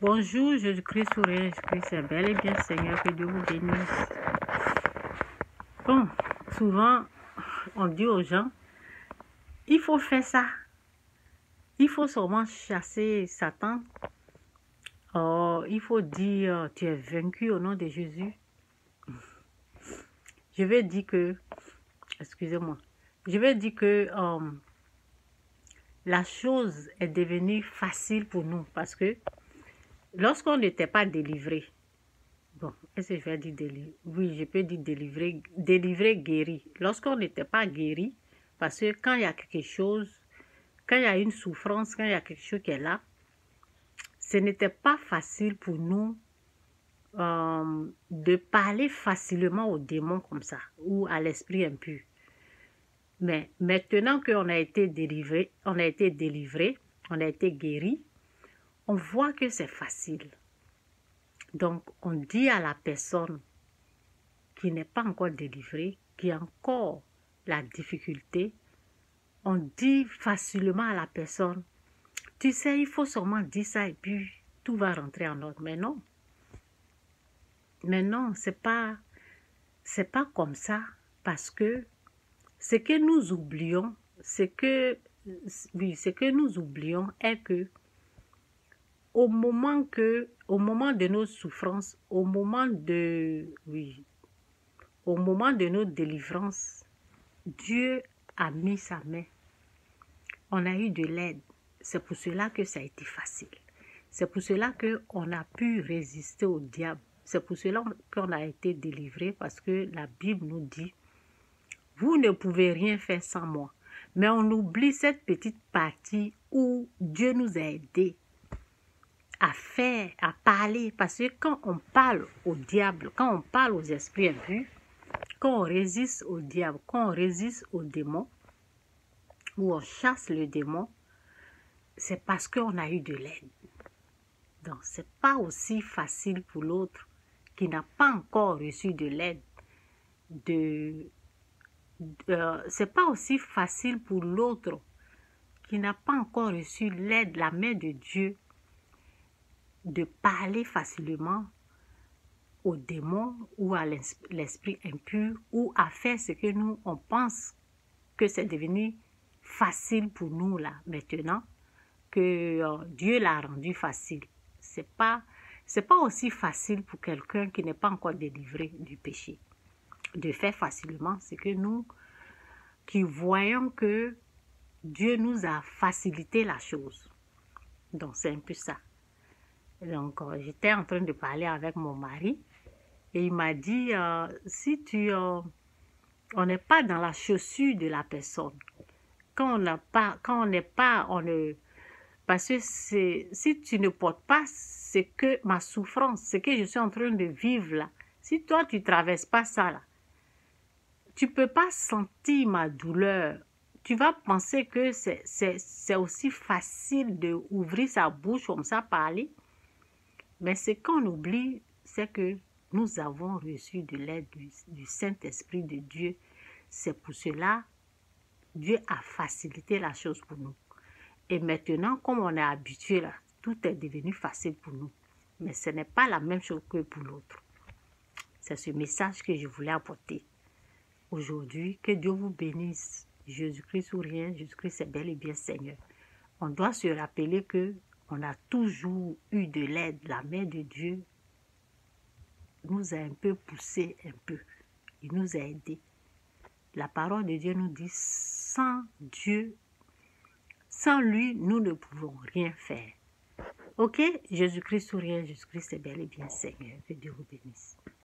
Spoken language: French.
Bonjour, Jésus-Christ sourire, Jésus-Christ est bel et bien Seigneur, que Dieu vous bénisse. Bon, souvent, on dit aux gens, il faut faire ça. Il faut seulement chasser Satan. Oh, il faut dire, tu es vaincu au nom de Jésus. Je vais dire que, excusez-moi, je vais dire que la chose est devenue facile pour nous parce que lorsqu'on n'était pas délivré, bon, est-ce que je vais dire délivré? Oui, je peux dire délivré, guéri. Lorsqu'on n'était pas guéri, parce que quand il y a quelque chose, quand il y a une souffrance, quand il y a quelque chose qui est là, ce n'était pas facile pour nous de parler facilement aux démons comme ça, ou à l'esprit impur. Mais maintenant qu'on a été délivré, on a été guéri, on voit que c'est facile. Donc, on dit à la personne qui n'est pas encore délivrée, qui a encore la difficulté, on dit facilement à la personne, tu sais, il faut seulement dire ça et puis tout va rentrer en ordre. Mais non. Mais non, c'est pas comme ça, parce que ce que nous oublions, ce que nous oublions est que au moment de nos souffrances, au moment de nos délivrances, Dieu a mis sa main. On a eu de l'aide. C'est pour cela que ça a été facile. C'est pour cela qu'on a pu résister au diable. C'est pour cela qu'on a été délivré, parce que la Bible nous dit, vous ne pouvez rien faire sans moi. Mais on oublie cette petite partie où Dieu nous a aidés à faire, à parler. Parce que quand on parle au diable, quand on parle aux esprits impurs, quand on résiste au diable, quand on résiste aux démons, ou on chasse le démon, c'est parce qu'on a eu de l'aide. Donc, ce n'est pas aussi facile pour l'autre qui n'a pas encore reçu de l'aide. C'est pas aussi facile pour l'autre qui n'a pas encore reçu l'aide, la main de Dieu, de parler facilement aux démons ou à l'esprit impur, ou à faire ce que nous, on pense que c'est devenu facile pour nous là, maintenant, que Dieu l'a rendu facile. C'est pas aussi facile pour quelqu'un qui n'est pas encore délivré du péché de faire facilement. C'est que nous qui voyons que Dieu nous a facilité la chose. Donc c'est un peu ça. Donc j'étais en train de parler avec mon mari et il m'a dit, si on n'est pas dans la chaussure de la personne, parce que si tu ne portes pas ce que ma souffrance, ce que je suis en train de vivre là, si toi tu ne traverses pas ça là, tu ne peux pas sentir ma douleur. Tu vas penser que c'est aussi facile d'ouvrir sa bouche comme ça, parler. Mais ce qu'on oublie, c'est que nous avons reçu de l'aide du Saint-Esprit de Dieu. C'est pour cela Dieu a facilité la chose pour nous. Et maintenant, comme on est habitué là, tout est devenu facile pour nous. Mais ce n'est pas la même chose que pour l'autre. C'est ce message que je voulais apporter aujourd'hui. Que Dieu vous bénisse. Jésus-Christ ou rien, Jésus-Christ est bel et bien Seigneur. On doit se rappeler que on a toujours eu de l'aide. La main de Dieu nous a un peu poussé, un peu. Il nous a aidés. La parole de Dieu nous dit, sans Dieu, sans lui, nous ne pouvons rien faire. Ok? Jésus-Christ ou rien, Jésus-Christ est bel et bien Seigneur. Que Dieu vous bénisse.